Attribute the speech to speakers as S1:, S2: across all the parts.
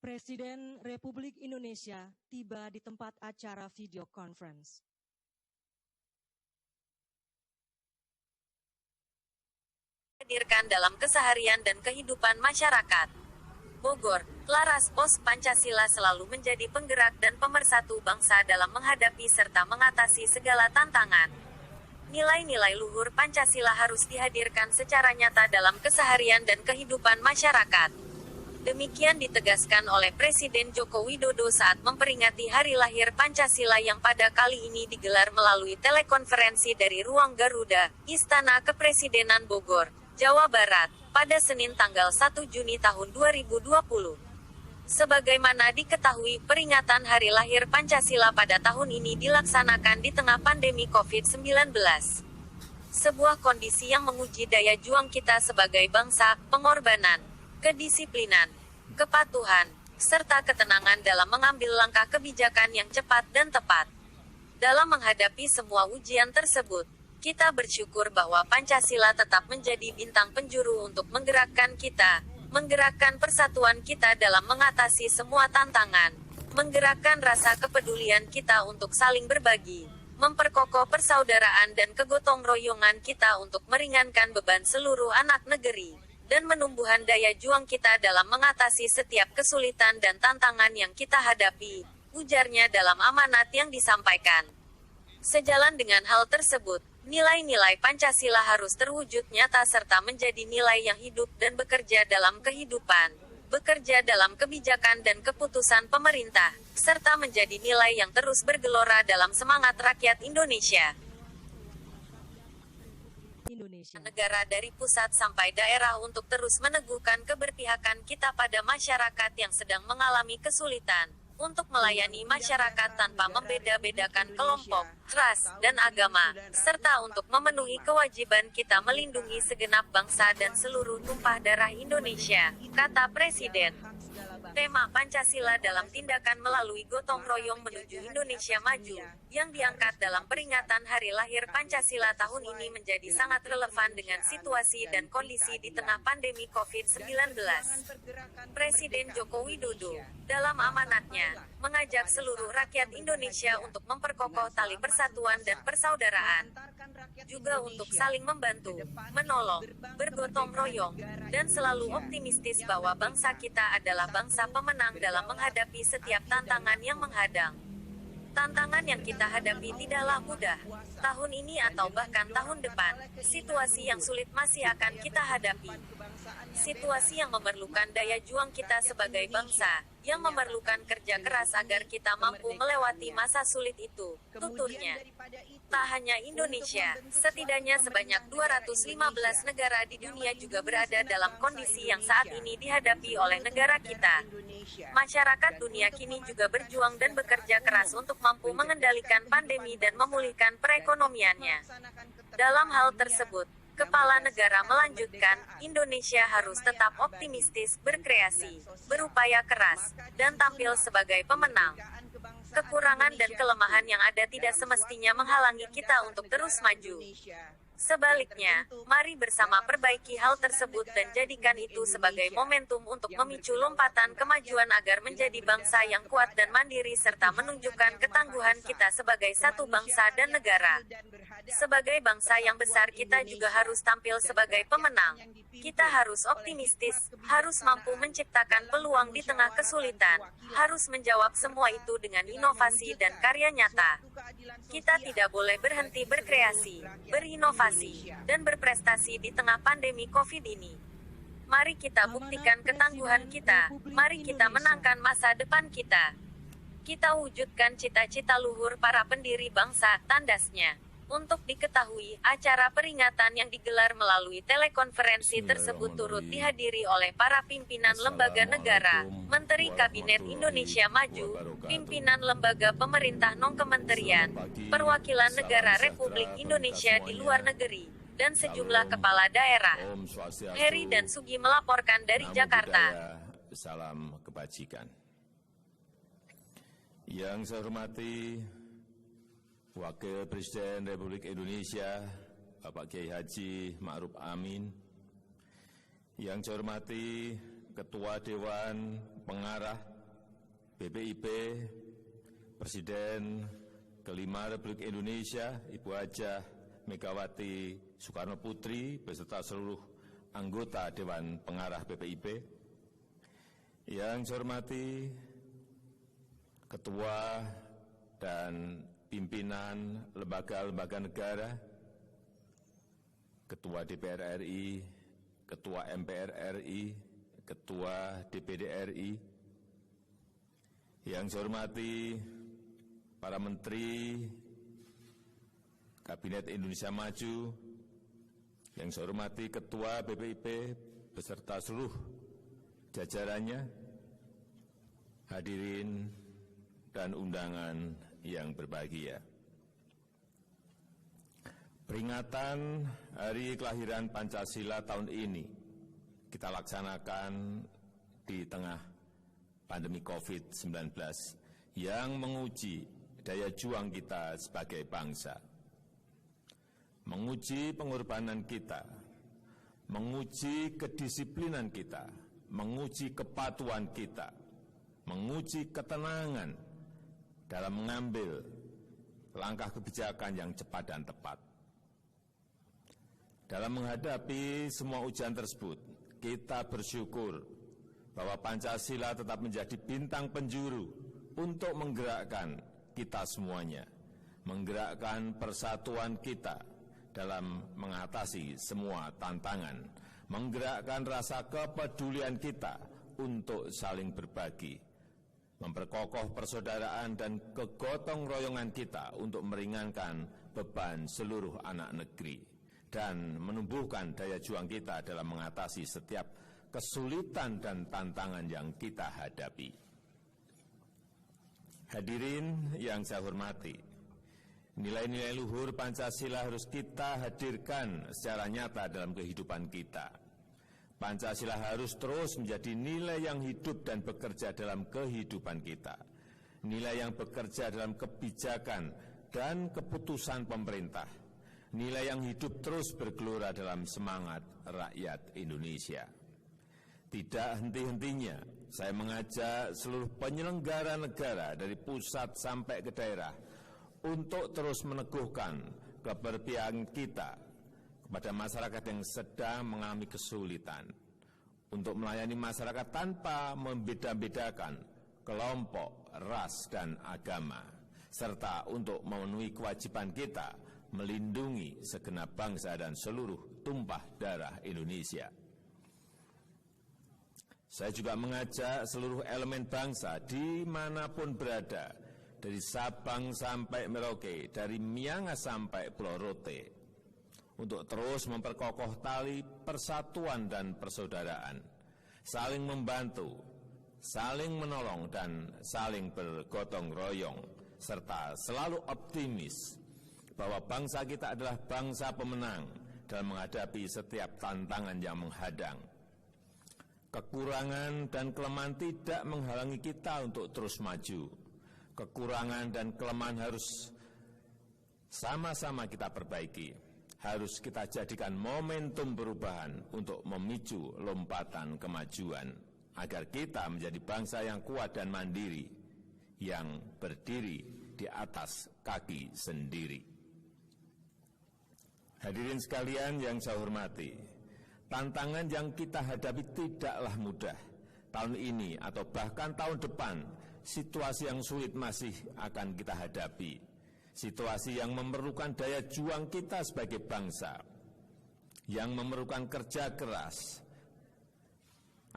S1: Presiden Republik Indonesia tiba di tempat acara video conference.
S2: Hadirkan dalam keseharian dan kehidupan masyarakat. Bogor, Laras Pos Pancasila selalu menjadi penggerak dan pemersatu bangsa dalam menghadapi serta mengatasi segala tantangan. Nilai-nilai luhur Pancasila harus dihadirkan secara nyata dalam keseharian dan kehidupan masyarakat. Demikian ditegaskan oleh Presiden Joko Widodo saat memperingati Hari Lahir Pancasila yang pada kali ini digelar melalui telekonferensi dari Ruang Garuda, Istana Kepresidenan Bogor, Jawa Barat, pada Senin tanggal 1 Juni tahun 2020. Sebagaimana diketahui, peringatan Hari Lahir Pancasila pada tahun ini dilaksanakan di tengah pandemi COVID-19. Sebuah kondisi yang menguji daya juang kita sebagai bangsa, pengorbanan, kedisiplinan, kepatuhan, serta ketenangan dalam mengambil langkah kebijakan yang cepat dan tepat. Dalam menghadapi semua ujian tersebut, kita bersyukur bahwa Pancasila tetap menjadi bintang penjuru untuk menggerakkan persatuan kita dalam mengatasi semua tantangan, menggerakkan rasa kepedulian kita untuk saling berbagi, memperkokoh persaudaraan dan kegotong royongan kita untuk meringankan beban seluruh anak negeri, dan menumbuhkan daya juang kita dalam mengatasi setiap kesulitan dan tantangan yang kita hadapi, ujarnya dalam amanat yang disampaikan. Sejalan dengan hal tersebut, nilai-nilai Pancasila harus terwujud nyata serta menjadi nilai yang hidup dan bekerja dalam kehidupan, bekerja dalam kebijakan dan keputusan pemerintah, serta menjadi nilai yang terus bergelora dalam semangat rakyat Indonesia. Negara dari pusat sampai daerah untuk terus meneguhkan keberpihakan kita pada masyarakat yang sedang mengalami kesulitan, untuk melayani masyarakat tanpa membeda-bedakan kelompok, ras, dan agama, serta untuk memenuhi kewajiban kita melindungi segenap bangsa dan seluruh tumpah darah Indonesia, kata Presiden. Tema Pancasila dalam tindakan melalui gotong royong menuju Indonesia Maju, yang diangkat dalam peringatan Hari Lahir Pancasila tahun ini menjadi sangat relevan dengan situasi dan kondisi di tengah pandemi COVID-19. Presiden Joko Widodo, dalam amanatnya, mengajak seluruh rakyat Indonesia untuk memperkokoh tali persatuan dan persaudaraan, juga untuk saling membantu, menolong, bergotong royong, dan selalu optimistis bahwa bangsa kita adalah bangsa pemenang dalam menghadapi setiap tantangan yang menghadang. Tantangan yang kita hadapi tidaklah mudah. Tahun ini atau bahkan tahun depan, situasi yang sulit masih akan kita hadapi. Situasi yang memerlukan daya juang kita sebagai bangsa, yang memerlukan kerja keras agar kita mampu melewati masa sulit itu, tuturnya. Tak hanya Indonesia, setidaknya sebanyak 215 negara di dunia juga berada dalam kondisi yang saat ini dihadapi oleh negara kita. Masyarakat dunia kini juga berjuang dan bekerja keras untuk mampu mengendalikan pandemi dan memulihkan perekonomiannya. Dalam hal tersebut, Kepala Negara melanjutkan, Indonesia harus tetap optimistis, berkreasi, berupaya keras, dan tampil sebagai pemenang. Kekurangan dan kelemahan yang ada tidak semestinya menghalangi kita untuk terus maju. Sebaliknya, mari bersama perbaiki hal tersebut dan jadikan itu sebagai momentum untuk memicu lompatan kemajuan agar menjadi bangsa yang kuat dan mandiri serta menunjukkan ketangguhan kita sebagai satu bangsa dan negara. Sebagai bangsa yang besar kita juga harus tampil sebagai pemenang. Kita harus optimistis, harus mampu menciptakan peluang di tengah kesulitan, harus menjawab semua itu dengan inovasi dan karya nyata. Kita tidak boleh berhenti berkreasi, berinovasi, dan berprestasi di tengah pandemi COVID ini. Mari kita buktikan ketangguhan kita, mari kita menangkan masa depan kita. Kita wujudkan cita-cita luhur para pendiri bangsa, tandasnya. Untuk diketahui, acara peringatan yang digelar melalui telekonferensi tersebut turut dihadiri oleh para pimpinan lembaga negara, Menteri Kabinet Indonesia Maju, pimpinan lembaga pemerintah non-kementerian, perwakilan negara Republik Indonesia di luar negeri, dan sejumlah kepala daerah. Heri dan Sugi melaporkan dari Jakarta.
S3: Salam kebajikan. Yang saya hormati Wakil Presiden Republik Indonesia, Bapak Kiai Haji Ma'ruf Amin. Yang saya hormati Ketua Dewan Pengarah BPIP, Presiden kelima Republik Indonesia, Ibu Hajah Megawati Soekarno Putri, beserta seluruh anggota Dewan Pengarah BPIP. Yang saya hormati Ketua dan pimpinan lembaga-lembaga negara, Ketua DPR RI, Ketua MPR RI, Ketua DPD RI. Yang saya hormati para Menteri Kabinet Indonesia Maju, yang saya hormati Ketua BPIP beserta seluruh jajarannya, hadirin dan undangan yang berbahagia. Peringatan Hari Kelahiran Pancasila tahun ini kita laksanakan di tengah pandemi COVID-19 yang menguji daya juang kita sebagai bangsa, menguji pengorbanan kita, menguji kedisiplinan kita, menguji kepatuhan kita, menguji ketenangan dalam mengambil langkah kebijakan yang cepat dan tepat. Dalam menghadapi semua ujian tersebut, kita bersyukur bahwa Pancasila tetap menjadi bintang penjuru untuk menggerakkan kita semuanya, menggerakkan persatuan kita dalam mengatasi semua tantangan, menggerakkan rasa kepedulian kita untuk saling berbagi, memperkokoh persaudaraan dan kegotong royongan kita untuk meringankan beban seluruh anak negeri, dan menumbuhkan daya juang kita dalam mengatasi setiap kesulitan dan tantangan yang kita hadapi. Hadirin yang saya hormati, nilai-nilai luhur Pancasila harus kita hadirkan secara nyata dalam kehidupan kita. Pancasila harus terus menjadi nilai yang hidup dan bekerja dalam kehidupan kita. Nilai yang bekerja dalam kebijakan dan keputusan pemerintah. Nilai yang hidup terus bergelora dalam semangat rakyat Indonesia. Tidak henti-hentinya, saya mengajak seluruh penyelenggara negara dari pusat sampai ke daerah untuk terus meneguhkan keberpihakan kita kepada masyarakat yang sedang mengalami kesulitan, untuk melayani masyarakat tanpa membeda-bedakan kelompok, ras, dan agama, serta untuk memenuhi kewajiban kita melindungi segenap bangsa dan seluruh tumpah darah Indonesia. Saya juga mengajak seluruh elemen bangsa dimanapun berada, dari Sabang sampai Merauke, dari Miangas sampai Pulau Rote, untuk terus memperkokoh tali persatuan dan persaudaraan, saling membantu, saling menolong, dan saling bergotong royong, serta selalu optimis bahwa bangsa kita adalah bangsa pemenang dalam menghadapi setiap tantangan yang menghadang. Kekurangan dan kelemahan tidak menghalangi kita untuk terus maju. Kekurangan dan kelemahan harus sama-sama kita perbaiki. Harus kita jadikan momentum perubahan untuk memicu lompatan kemajuan, agar kita menjadi bangsa yang kuat dan mandiri, yang berdiri di atas kaki sendiri. Hadirin sekalian yang saya hormati, tantangan yang kita hadapi tidaklah mudah. Tahun ini atau bahkan tahun depan, situasi yang sulit masih akan kita hadapi. Situasi yang memerlukan daya juang kita sebagai bangsa, yang memerlukan kerja keras,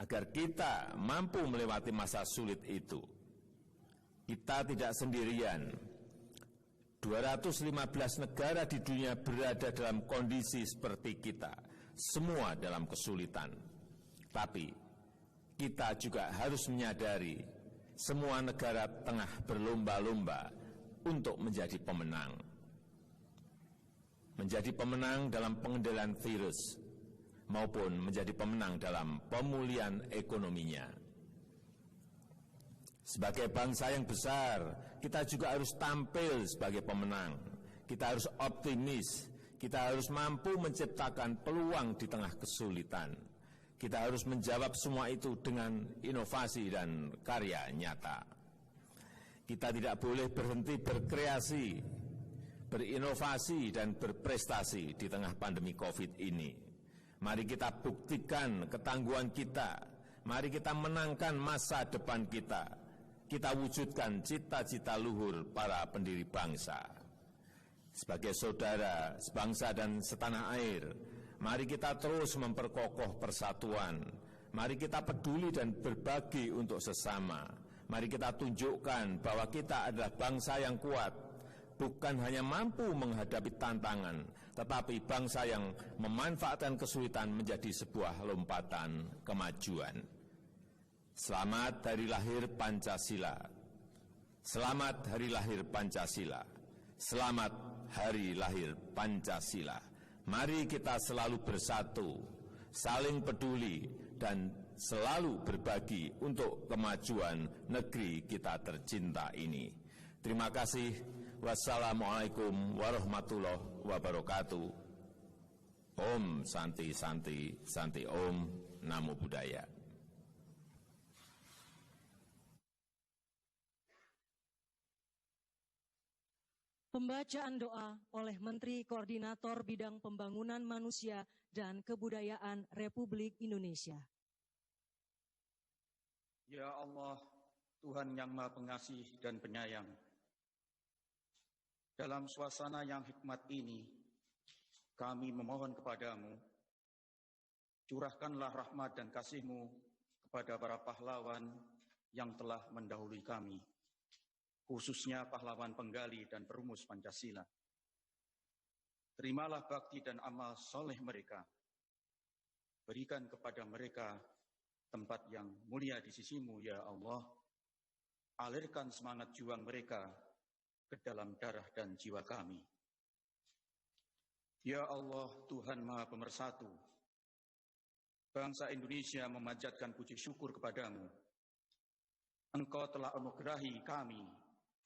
S3: agar kita mampu melewati masa sulit itu. Kita tidak sendirian. 215 negara di dunia berada dalam kondisi seperti kita, semua dalam kesulitan. Tapi kita juga harus menyadari semua negara tengah berlomba-lomba untuk menjadi pemenang. Menjadi pemenang dalam pengendalian virus maupun menjadi pemenang dalam pemulihan ekonominya. Sebagai bangsa yang besar, kita juga harus tampil sebagai pemenang. Kita harus optimis, kita harus mampu menciptakan peluang di tengah kesulitan. Kita harus menjawab semua itu dengan inovasi dan karya nyata. Kita tidak boleh berhenti berkreasi, berinovasi, dan berprestasi di tengah pandemi COVID ini. Mari kita buktikan ketangguhan kita. Mari kita menangkan masa depan kita. Kita wujudkan cita-cita luhur para pendiri bangsa. Sebagai saudara, sebangsa dan setanah air, mari kita terus memperkokoh persatuan. Mari kita peduli dan berbagi untuk sesama. Mari kita tunjukkan bahwa kita adalah bangsa yang kuat, bukan hanya mampu menghadapi tantangan, tetapi bangsa yang memanfaatkan kesulitan menjadi sebuah lompatan kemajuan. Selamat Hari Lahir Pancasila. Selamat Hari Lahir Pancasila. Selamat Hari Lahir Pancasila. Mari kita selalu bersatu, saling peduli, dan selalu berbagi untuk kemajuan negeri kita tercinta ini. Terima kasih. Wassalamualaikum warahmatullahi wabarakatuh. Om Santi Santi Santi Om Namo Buddhaya.
S1: Pembacaan doa oleh Menteri Koordinator Bidang Pembangunan Manusia dan Kebudayaan Republik Indonesia.
S4: Ya Allah, Tuhan yang Maha Pengasih dan Penyayang, dalam suasana yang hikmat ini, kami memohon kepadamu, curahkanlah rahmat dan kasih-Mu kepada para pahlawan yang telah mendahului kami, khususnya pahlawan penggali dan perumus Pancasila. Terimalah bakti dan amal soleh mereka, berikan kepada mereka tempat yang mulia di sisi-Mu, ya Allah. Alirkan semangat juang mereka ke dalam darah dan jiwa kami. Ya Allah, Tuhan Maha Pemersatu, bangsa Indonesia memanjatkan puji syukur kepadamu. Engkau telah anugerahi kami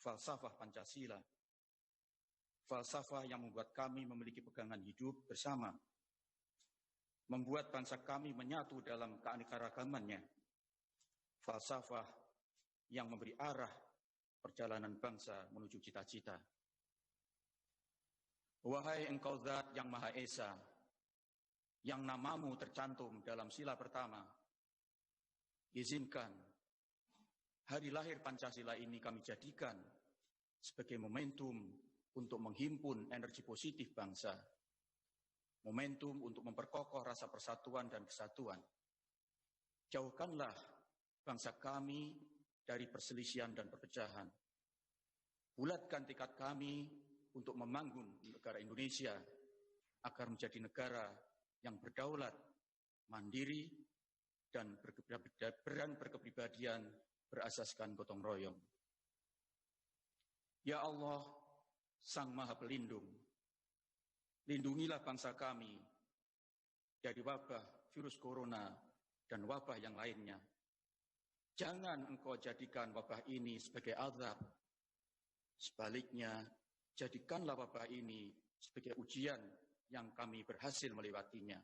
S4: falsafah Pancasila, falsafah yang membuat kami memiliki pegangan hidup bersama, membuat bangsa kami menyatu dalam keanekaragamannya, falsafah yang memberi arah perjalanan bangsa menuju cita-cita. Wahai Engkau Zat yang Maha Esa, yang namamu tercantum dalam sila pertama, izinkan hari lahir Pancasila ini kami jadikan sebagai momentum untuk menghimpun energi positif bangsa, momentum untuk memperkokoh rasa persatuan dan kesatuan. Jauhkanlah bangsa kami dari perselisihan dan perpecahan. Bulatkan tekad kami untuk membangun negara Indonesia agar menjadi negara yang berdaulat, mandiri, dan berkepribadian berasaskan gotong royong. Ya Allah, Sang Maha Pelindung, lindungilah bangsa kami dari wabah virus corona dan wabah yang lainnya. Jangan Engkau jadikan wabah ini sebagai azab. Sebaliknya, jadikanlah wabah ini sebagai ujian yang kami berhasil melewatinya.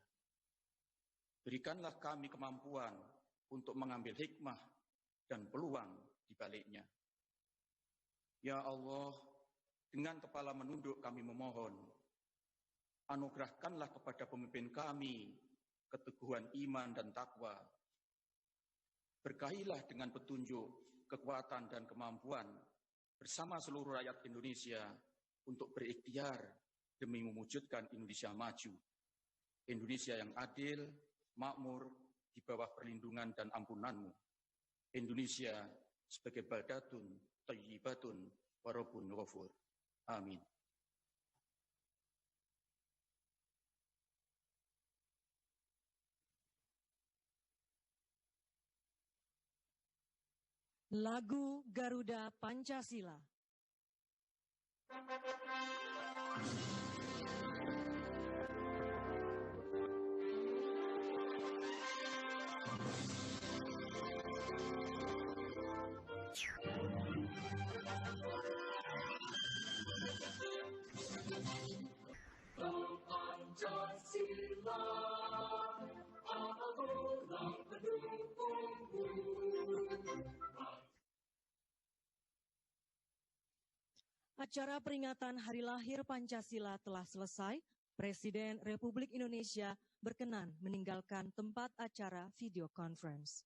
S4: Berikanlah kami kemampuan untuk mengambil hikmah dan peluang di baliknya. Ya Allah, dengan kepala menunduk kami memohon, anugerahkanlah kepada pemimpin kami keteguhan iman dan takwa. Berkahilah dengan petunjuk, kekuatan, dan kemampuan bersama seluruh rakyat Indonesia untuk berikhtiar demi mewujudkan Indonesia maju. Indonesia yang adil, makmur, di bawah perlindungan dan ampunan-Mu. Indonesia sebagai baldatun, thayyibatun, wa rabbun ghafur. Amin.
S1: Lagu Garuda Pancasila.
S5: Pancasila, aturan pendukungmu.
S1: Acara peringatan Hari Lahir Pancasila telah selesai. Presiden Republik Indonesia berkenan meninggalkan tempat acara video conference.